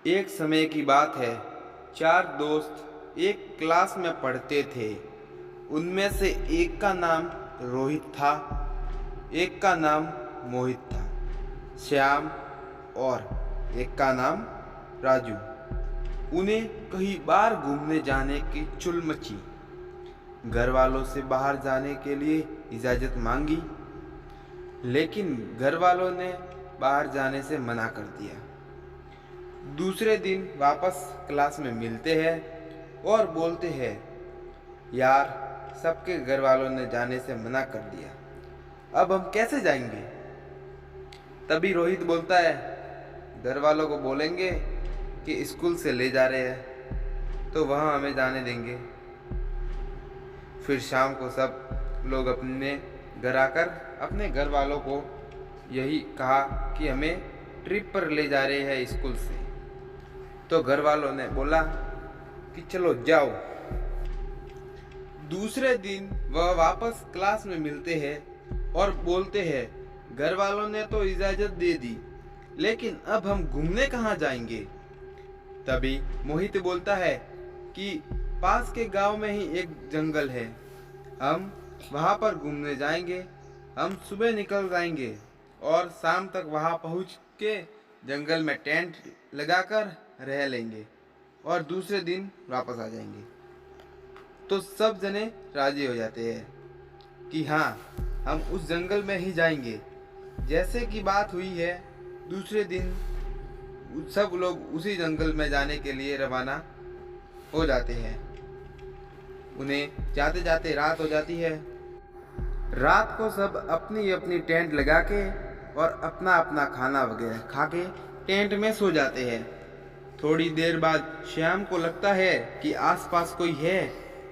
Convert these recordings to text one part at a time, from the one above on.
एक समय की बात है। चार दोस्त एक क्लास में पढ़ते थे। उनमें से एक का नाम रोहित था, एक का नाम मोहित था, श्याम, और एक का नाम राजू। उन्हें कई बार घूमने जाने की चुल मची। घर वालों से बाहर जाने के लिए इजाज़त मांगी, लेकिन घर वालों ने बाहर जाने से मना कर दिया। दूसरे दिन वापस क्लास में मिलते हैं और बोलते हैं, यार सबके घर वालों ने जाने से मना कर दिया, अब हम कैसे जाएंगे। तभी रोहित बोलता है, घर वालों को बोलेंगे कि स्कूल से ले जा रहे हैं तो वहाँ हमें जाने देंगे। फिर शाम को सब लोग अपने घर आकर अपने घर वालों को यही कहा कि हमें ट्रिप पर ले जा रहे हैं स्कूल से। तो घर वालों ने बोला कि चलो जाओ। दूसरे दिन वह वापस क्लास में मिलते हैं और बोलते हैं, घर वालों ने तो इजाज़त दे दी, लेकिन अब हम घूमने कहाँ जाएंगे। तभी मोहित बोलता है कि पास के गांव में ही एक जंगल है, हम वहाँ पर घूमने जाएंगे। हम सुबह निकल जाएंगे और शाम तक वहाँ पहुँच के जंगल में टेंट लगाकर रह लेंगे और दूसरे दिन वापस आ जाएंगे। तो सब जने राजी हो जाते हैं कि हाँ, हम उस जंगल में ही जाएंगे। जैसे कि बात हुई है, दूसरे दिन सब लोग उसी जंगल में जाने के लिए रवाना हो जाते हैं। उन्हें जाते जाते रात हो जाती है। रात को सब अपनी अपनी टेंट लगा के और अपना अपना खाना वगैरह खा के टेंट में सो जाते हैं। थोड़ी देर बाद श्याम को लगता है कि आसपास कोई है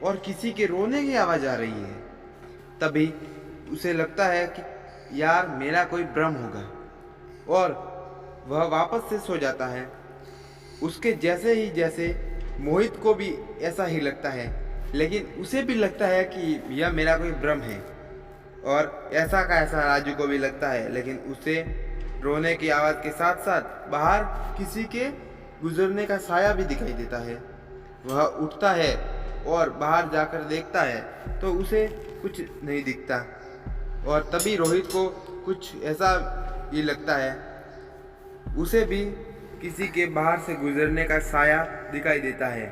और किसी के रोने की आवाज़ आ रही है। तभी उसे लगता है कि यार मेरा कोई भ्रम होगा, और वह वापस से सो जाता है। उसके जैसे मोहित को भी ऐसा ही लगता है, लेकिन उसे भी लगता है कि यह मेरा कोई भ्रम है। और ऐसा का ऐसा राजू को भी लगता है, लेकिन उसे रोने की आवाज़ के साथ साथ बाहर किसी के गुजरने का साया भी दिखाई देता है। वह उठता है और बाहर जाकर देखता है तो उसे कुछ नहीं दिखता, और तभी रोहित को कुछ ऐसा ही लगता है, उसे भी किसी के बाहर से गुजरने का साया दिखाई देता है।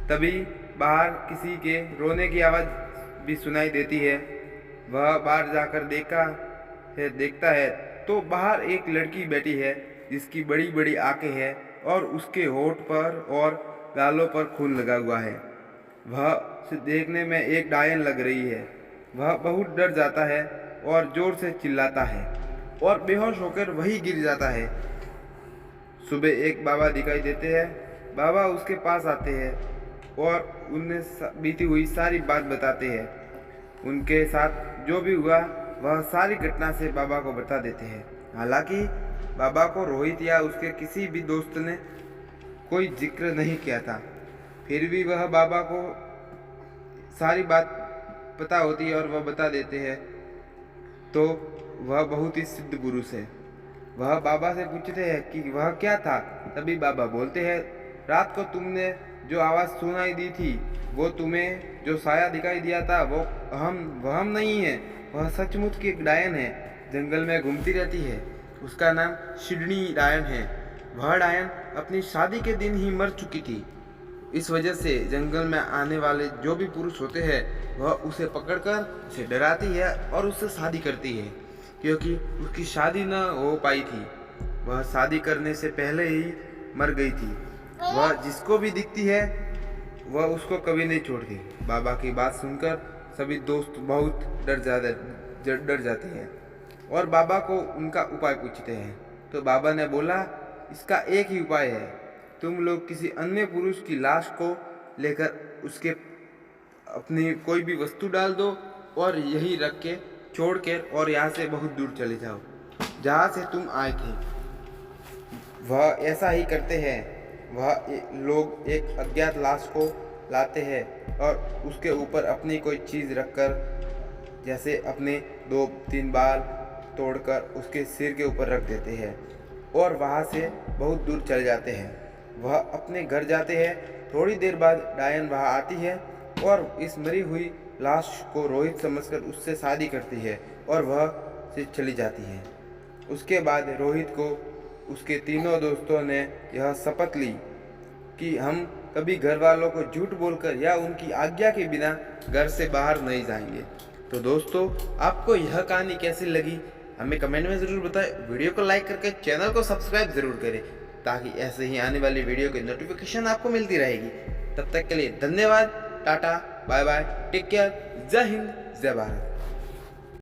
तभी बाहर किसी के रोने की आवाज़ भी सुनाई देती है। वह बाहर जाकर देखता है तो बाहर एक लड़की बैठी है जिसकी बड़ी बड़ी आंखें हैं और उसके होठ पर और गालों पर खून लगा हुआ है। वह देखने में एक डायन लग रही है। वह बहुत डर जाता है और जोर से चिल्लाता है और बेहोश होकर वहीं गिर जाता है। सुबह एक बाबा दिखाई देते हैं। बाबा उसके पास आते हैं और उन्हें बीती हुई सारी बात बताते हैं। उनके साथ जो भी हुआ वह सारी घटना से बाबा को बता देते हैं। हालांकि बाबा को रोहित या उसके किसी भी दोस्त ने कोई जिक्र नहीं किया था, फिर भी वह बाबा को सारी बात पता होती है और वह बता देते हैं। तो वह बहुत ही सिद्ध पुरुष है। वह बाबा से पूछते हैं कि वह क्या था। तभी बाबा बोलते हैं, रात को तुमने जो आवाज़ सुनाई दी थी, वो तुम्हें जो साया दिखाई दिया था वो हम नहीं है। वह सचमुच की एक डायन है, जंगल में घूमती रहती है। उसका नाम शिडनी डायन है। वह डायन अपनी शादी के दिन ही मर चुकी थी। इस वजह से जंगल में आने वाले जो भी पुरुष होते हैं वह उसे पकड़कर उसे डराती है और उससे शादी करती है, क्योंकि उसकी शादी न हो पाई थी। वह शादी करने से पहले ही मर गई थी। वह जिसको भी दिखती है वह उसको कभी नहीं छोड़ती। बाबा की बात सुनकर सभी दोस्त बहुत डर जाते हैं और बाबा को उनका उपाय पूछते हैं। तो बाबा ने बोला, इसका एक ही उपाय है, तुम लोग किसी अन्य पुरुष की लाश को लेकर उसके अपनी कोई भी वस्तु डाल दो और यही रख के छोड़ के और यहाँ से बहुत दूर चले जाओ जहाँ से तुम आए थे। वह ऐसा ही करते हैं। वह लोग एक अज्ञात लाश को लाते हैं और उसके ऊपर अपनी कोई चीज़ रखकर, जैसे अपने 2-3 बाल तोड़कर उसके सिर के ऊपर रख देते हैं और वहाँ से बहुत दूर चले जाते हैं। वह अपने घर जाते हैं। थोड़ी देर बाद डायन वहाँ आती है और इस मरी हुई लाश को रोहित समझकर उससे शादी करती है और वह से चली जाती है। उसके बाद रोहित को उसके तीनों दोस्तों ने यह शपथ ली कि हम कभी घर वालों को झूठ बोलकर या उनकी आज्ञा के बिना घर से बाहर नहीं जाएंगे। तो दोस्तों, आपको यह कहानी कैसी लगी हमें कमेंट में ज़रूर बताएं। वीडियो को लाइक करके चैनल को सब्सक्राइब ज़रूर करें ताकि ऐसे ही आने वाली वीडियो की नोटिफिकेशन आपको मिलती रहेगी। तब तक के लिए धन्यवाद। Tata, bye bye, take care, जय हिंद, जय भारत।